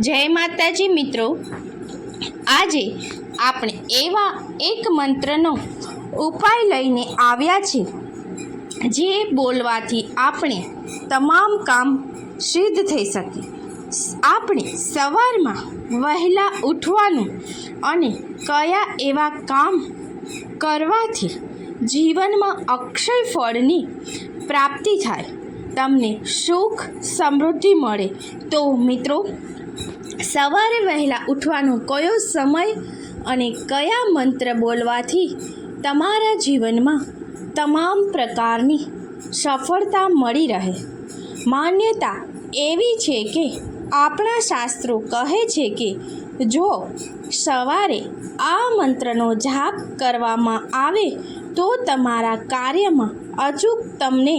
જય માતાજી મિત્રો, આજે આપણે એવા એક મંત્રનો ઉપાય લઈને આવ્યા છીએ જે બોલવાથી આપણે તમામ કામ સિદ્ધ થઈ શકે। આપણે સવારમાં વહેલા ઉઠવાનું અને કયા એવા કામ કરવાથી જીવનમાં અક્ષય ફળની પ્રાપ્તિ થાય, તમને સુખ સમૃદ્ધિ મળે। તો મિત્રો, સવારે વહેલા ઉઠવાનો કયો સમય અને કયા મંત્ર બોલવાથી તમારા જીવનમાં તમામ પ્રકારની સફળતા મળી રહે? માન્યતા એવી છે કે આપણા શાસ્ત્રો કહે છે કે જો સવારે આ મંત્રનો જાપ કરવામાં આવે તો તમારા કાર્યમાં અચૂક તમને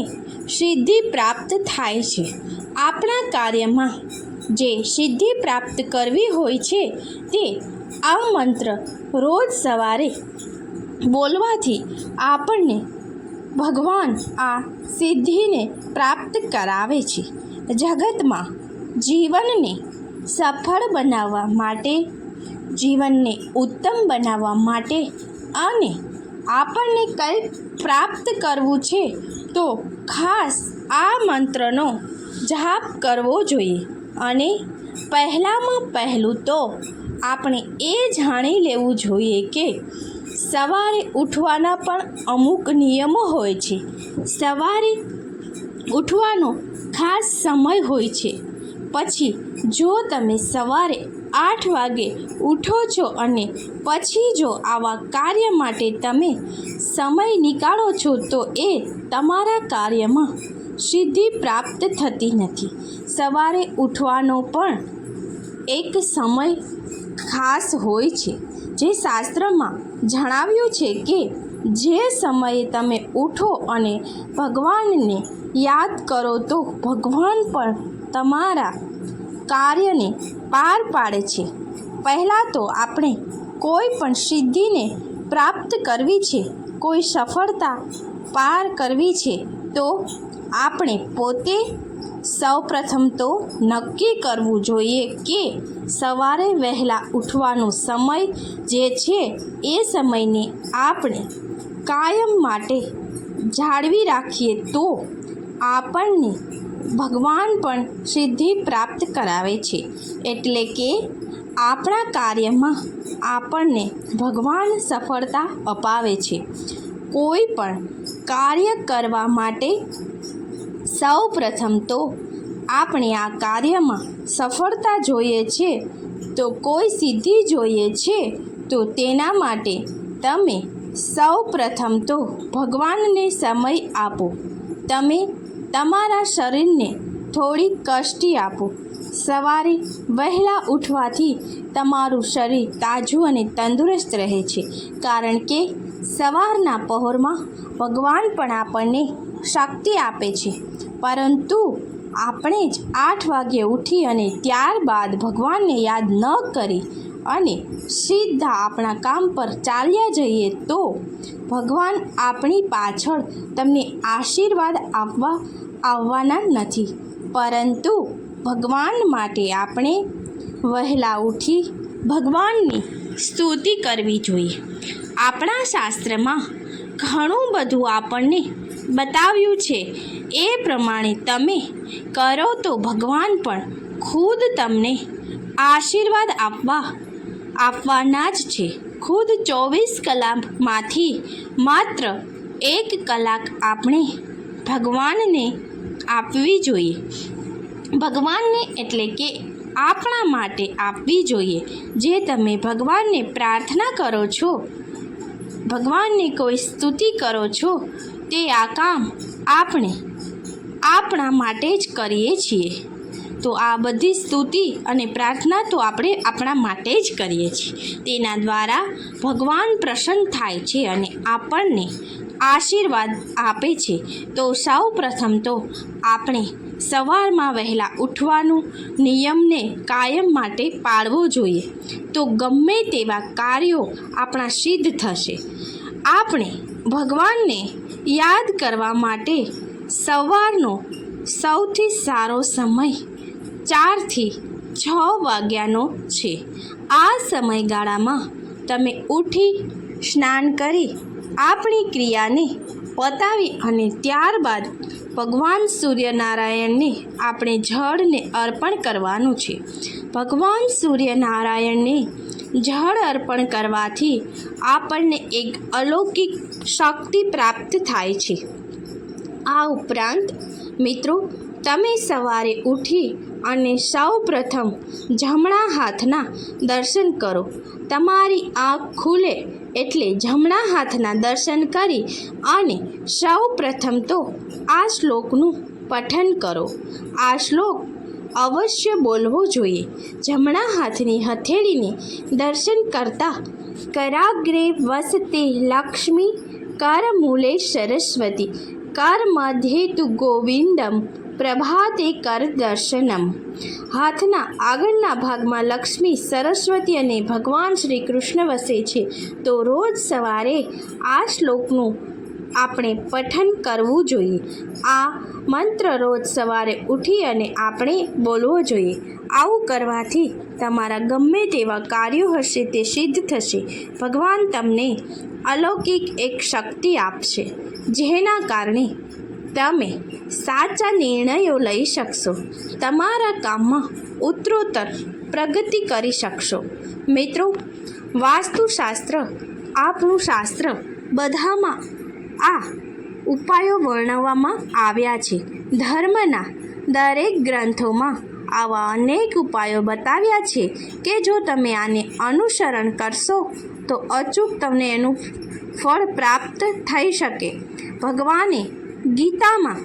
સિદ્ધિ પ્રાપ્ત થાય છે। આપણા કાર્યમાં જે સિદ્ધિ પ્રાપ્ત કરવી હોય છે તે આ મંત્ર રોજ સવારે બોલવાથી આપણને ભગવાન આ સિદ્ધિને પ્રાપ્ત કરાવે છે। જગતમાં જીવનને સફળ બનાવવા માટે, જીવનને ઉત્તમ બનાવવા માટે અને આપણને કંઈક પ્રાપ્ત કરવું છે તો ખાસ આ મંત્રનો જાપ કરવો જોઈએ। અને પહેલાં તો આપણે એ જાણી લેવું જોઈએ કે સવારે ઉઠવાના પણ અમુક નિયમો હોય છે। સવારે ઉઠવાનો ખાસ સમય હોય છે। પછી જો તમે સવારે 8 વાગે ઉઠો છો અને પછી જો આવા કાર્ય માટે તમે સમય નીકાળો છો તો એ તમારા કાર્યમાં સિદ્ધિ પ્રાપ્ત થતી નથી। સવારે ઉઠવાનો પણ એક સમય ખાસ હોય છે, જે શાસ્ત્રમાં જણાવ્યું છે કે જે સમયે તમે ઉઠો અને ભગવાનને યાદ કરો તો ભગવાન પણ તમારા કાર્યને પાર પાડે છે। પહેલાં તો આપણે કોઈ પણ સિદ્ધિને પ્રાપ્ત કરવી છે, કોઈ સફળતા પાર કરવી છે તો આપણે પોતે સૌપ્રથમ તો નક્કી કરવું જોઈએ કે સવારે વહેલા ઉઠવાનો સમય જે છે એ સમયને આપણે કાયમ માટે જાળવી રાખીએ તો આપણને ભગવાન પણ સિદ્ધિ પ્રાપ્ત કરાવે છે। એટલે કે આપણા કાર્યમાં આપણને ભગવાન સફળતા અપાવે છે। કોઈ પણ કાર્ય કરવા માટે સૌપ્રથમ તો આપણે આ કાર્યમાં સફળતા જોઈએ છે, તો કોઈ સિદ્ધિ જોઈએ છે તો તેના માટે તમે સૌપ્રથમ તો ભગવાનને સમય આપો। તમે તમારા શરીરને થોડી કષ્ટી આપો। સવારે વહેલા ઉઠવાથી તમારું શરીર તાજું અને તંદુરસ્ત રહે છે, કારણ કે સવારના પહોરમાં ભગવાન પણ આપણને શક્તિ આપે છે। પરંતુ આપણે જ 8 વાગે ઉઠી અને ત્યારબાદ ભગવાનને યાદ ન કરી અને સીધા આપણા કામ પર ચાલ્યા જઈએ તો ભગવાન આપણી પાછળ તમને આશીર્વાદ આવવાના નથી। પરંતુ ભગવાન માટે આપણે વહેલા ઉઠી ભગવાનની સ્તુતિ કરવી જોઈએ। આપણા શાસ્ત્રમાં ઘણું બધું આપણને બતાવ્યું છે, એ પ્રમાણે તમે કરો તો ભગવાન પણ ખુદ તમને આશીર્વાદ આપવાના જ છે। ખુદ 24 કલાકમાંથી માત્ર 1 કલાક આપણે ભગવાનને આપવી જોઈએ। ભગવાનને એટલે કે આપણા માટે આપવી જોઈએ। જે તમે ભગવાનને પ્રાર્થના કરો છો, ભગવાનની કોઈ સ્તુતિ કરો છો, તે આ કામ આપણે આપણા માટે જ કરીએ છીએ। તો આ બધી સ્તુતિ અને પ્રાર્થના તો આપણે આપણા માટે જ કરીએ છીએ। તેના દ્વારા ભગવાન પ્રસન્ન થાય છે અને આપણને આશીર્વાદ આપે છે। તો સૌ પ્રથમ તો આપણે સવારમાં વહેલા ઉઠવાનું નિયમને કાયમ માટે પાળવો જોઈએ, તો ગમે તેવા કાર્યો આપણા સિદ્ધ થશે। આપણે ભગવાનને યાદ કરવા માટે સવારનો સૌથી સારો સમય 4 થી 6 વાગ્યાનો છે. આ સમયગાળામાં તમે ઉઠી સ્નાન કરી આપણી ક્રિયાને પતાવી અને ત્યારબાદ ભગવાન સૂર્યનારાયણને આપણે જળને અર્પણ કરવાનું છે. ભગવાન સૂર્યનારાયણને જળ અર્પણ કરવાથી આપણને એક અલૌકિક શક્તિ પ્રાપ્ત થાય છે. આ ઉપરાંત મિત્રો, તમે સવારે ઉઠી અને સૌ પ્રથમ જમણા હાથના દર્શન કરો. તમારી આંખ ખુલે એટલે જમણા હાથના દર્શન કરી અને સૌ પ્રથમ તો આ શ્લોકનું પઠન કરો. આ શ્લોક અવશ્ય બોલવો જોઈએ. જમણા હાથની હથેળીને દર્શન કરતા કરાગ્રે વસતે લક્ષ્મી, કર મૂલે સરસ્વતી, કર મધ્યે તુ ગોવિંદમ, પ્રભાતે કર દર્શનમ. હાથના આગળના ભાગમાં લક્ષ્મી, સરસ્વતી અને ભગવાન શ્રી કૃષ્ણ વસે છે. તો રોજ સવારે આ શ્લોકનું આપણે પઠન કરવું જોઈએ. આ મંત્ર રોજ સવારે ઉઠી અને આપણે બોલવો જોઈએ. આવું કરવાથી તમારા ગમે તેવા કાર્યો હશે તે સિદ્ધ થશે. ભગવાન તમને અલૌકિક એક શક્તિ આપશે, જેના કારણે તમે સાચા નિર્ણયો લઈ શકશો. તમારા કામમાં ઉત્તરોત્તર પ્રગતિ કરી શકશો. મિત્રો, વાસ્તુશાસ્ત્ર આપણું શાસ્ત્ર બધામાં આ ઉપાયો વર્ણવવામાં આવ્યા છે. ધર્મના દરેક ગ્રંથોમાં આવા અનેક ઉપાયો બતાવ્યા છે કે જો તમે આને અનુસરણ કરશો તો અચૂક તમને એનું ફળ પ્રાપ્ત થઈ શકે. ભગવાને ગીતામાં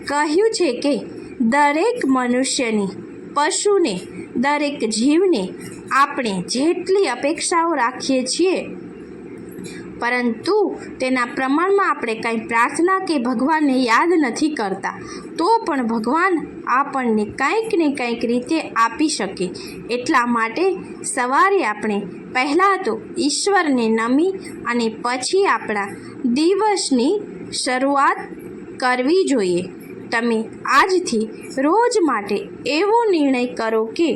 કહ્યું છે કે દરેક મનુષ્યને, પશુને, દરેક જીવને આપણે જેટલી અપેક્ષાઓ રાખીએ છીએ, પરંતુ તેના પ્રમાણમાં આપણે કંઈ પ્રાર્થના કે ભગવાનને યાદ નથી કરતા, તો પણ ભગવાન આપણને કંઈક ને કંઈક રીતે આપી શકે. એટલા માટે સવારે આપણે પહેલાં તો ઈશ્વરને નમી અને પછી આપણા દિવસની શરૂઆત કરવી જોઈએ. તમે આજથી રોજ માટે એવો નિર્ણય કરો કે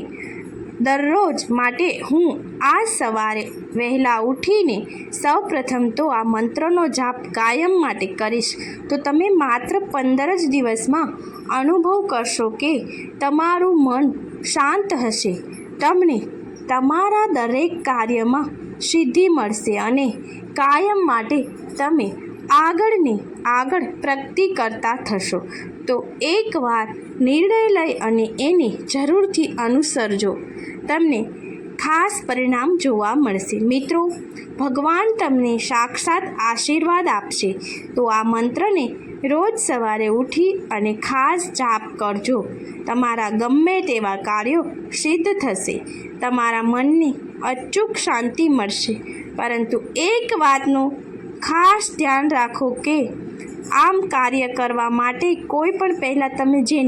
દરરોજ માટે હું આ સવારે વહેલા ઉઠીને સૌ પ્રથમ તો આ મંત્રનો જાપ કાયમ માટે કરીશ. તો તમે માત્ર 15 જ દિવસમાં અનુભવ કરશો કે તમારું મન શાંત હશે. તમને તમારા દરેક કાર્યમાં સિદ્ધિ મળશે અને કાયમ માટે તમે આગળ પ્રગતિ કરતા થશો. તો એકવાર નિર્ણય લઈ અને એને જરૂરથી અનુસરજો. તમને ખાસ પરિણામ જોવા મળશે. મિત્રો, ભગવાન તમને સાક્ષાત આશીર્વાદ આપશે. તો આ મંત્રને રોજ સવારે ઉઠી અને ખાસ જાપ કરજો. તમારા ગમે તેવા કાર્યો સિદ્ધ થશે. તમારા મનને અચૂક શાંતિ મળશે. પરંતુ એક વાતનું ખાસ ધ્યાન રાખો કે આમ કાર્ય કરવા માટે કોઈ પણ પહેલાં તમે જે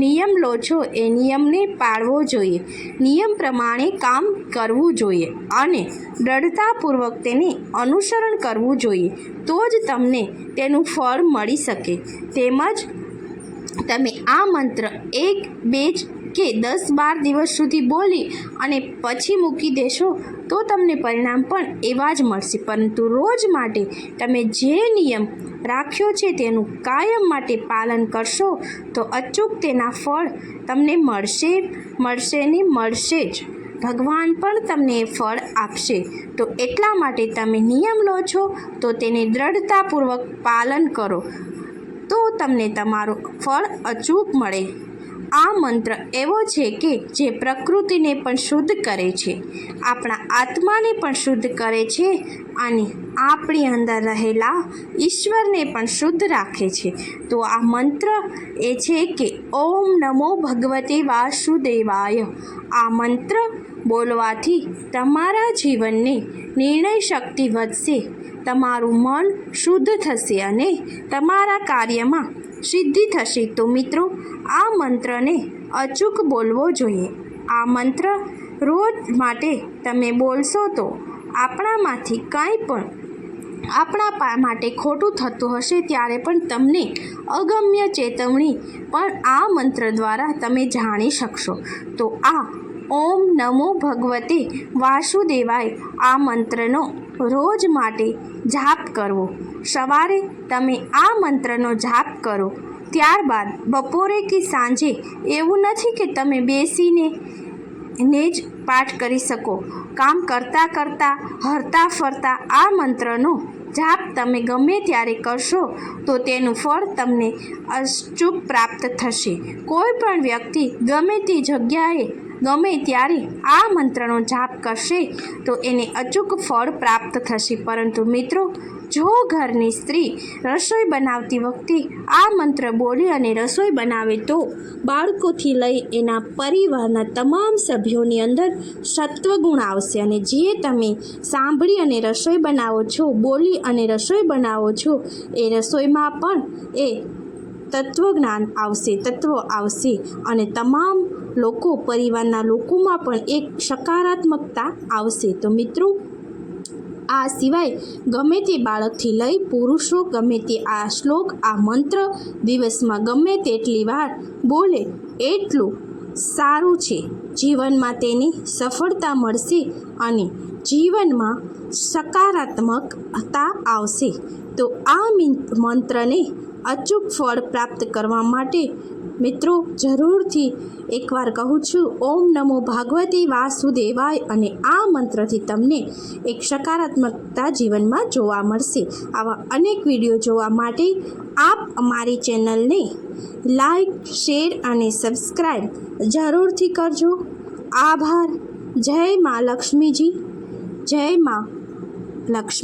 નિયમ લો છો એ નિયમને પાળવો જોઈએ. નિયમ પ્રમાણે કામ કરવું જોઈએ અને દ્રઢતાપૂર્વક તેને અનુસરણ કરવું જોઈએ. તો જ તમને તેનું ફળ મળી શકે. તેમજ તમે આ મંત્ર 1, 2 કે 10-12 દિવસ સુધી બોલી અને પછી મૂકી દેશો તો તમને પરિણામ પણ એવા જ મળશે. પરંતુ રોજ માટે તમે જે નિયમ રાખ્યો છે તેનું કાયમ માટે પાલન કરશો તો અચૂક તેના ફળ તમને મળશે ને મળશે જ. ભગવાન પણ તમને એ ફળ આપશે. તો એટલા માટે તમે નિયમ લો છો તો તેને દ્રઢતાપૂર્વક પાલન કરો તો તમને તમારું ફળ અચૂક મળે. આ મંત્ર એવો છે કે જે પ્રકૃતિને પણ શુદ્ધ કરે છે, આપણા આત્માને પણ શુદ્ધ કરે છે અને આપણી અંદર રહેલા ઈશ્વરને પણ શુદ્ધ રાખે છે. તો આ મંત્ર એ છે કે ઓમ નમો ભગવતે વાસુદેવાય. આ મંત્ર બોલવાથી તમારા જીવનની નિર્ણય શક્તિ વધશે, તમારું મન શુદ્ધ થશે અને તમારા કાર્યમાં સિદ્ધિ થશે. તો મિત્રો, આ મંત્રને અચૂક બોલવો જોઈએ. આ મંત્ર રોજ માટે તમે બોલશો તો આપણામાંથી કાંઈ પણ આપણા માટે ખોટું થતું હશે ત્યારે પણ તમને અગમ્ય ચેતવણી પણ આ મંત્ર દ્વારા તમે જાણી શકશો. તો આ ઓમ નમો ભગવતે વાસુદેવાય આ મંત્રનો રોજ માટે જાપ કરવો. સવારે તમે આ મંત્રનો જાપ કરો, ત્યારબાદ બપોરે કે સાંજે એવું નથી કે તમે બેસીને જ પાઠ કરી શકો. કામ કરતાં કરતાં હરતા ફરતા આ મંત્રનો જાપ તમે ગમે ત્યારે કરશો તો તેનું ફળ તમને અચૂક પ્રાપ્ત થશે. કોઈ પણ વ્યક્તિ ગમે તે જગ્યાએ ગમે ત્યારે આ મંત્રનો જાપ કરશે તો એને અચૂક ફળ પ્રાપ્ત થશે. પરંતુ મિત્રો, જો ઘરની સ્ત્રી રસોઈ બનાવતી વખતે આ મંત્ર બોલી અને રસોઈ બનાવે તો બાળકોથી લઈ એના પરિવારના તમામ સભ્યોની અંદર સત્વગુણ આવશે. અને જે તમે સાંભળી અને રસોઈ બનાવો છો, બોલી અને રસોઈ બનાવો છો, એ રસોઈમાં પણ એ તત્વજ્ઞાન આવશે, તત્વો આવશે અને તમામ લોકો, પરિવારના લોકોમાં પણ એક સકારાત્મકતા આવશે. તો મિત્રો, આ સિવાય ગમે તે બાળકથી લઈ પુરુષો ગમે તે આ શ્લોક, આ મંત્ર દિવસમાં ગમે તેટલી વાર બોલે એટલું સારું છે. જીવનમાં તેની સફળતા મળશે અને જીવનમાં સકારાત્મકતા આવશે. તો આ મંત્રને અચૂક ફળ પ્રાપ્ત કરવા માટે મિત્રો જરૂરથી એકવાર કહું છું, ઓમ નમો ભાગવતે વાસુદેવાય, અને આ મંત્રથી તમને એક સકારાત્મકતા જીવનમાં જોવા મળશે. આવા અનેક વિડીયો જોવા માટે આપ અમારી ચેનલને લાઈક, શેર અને સબસ્ક્રાઈબ જરૂરથી કરજો. આભાર. જય મા લક્ષ્મીજી, જય મા લક્ષ્મી.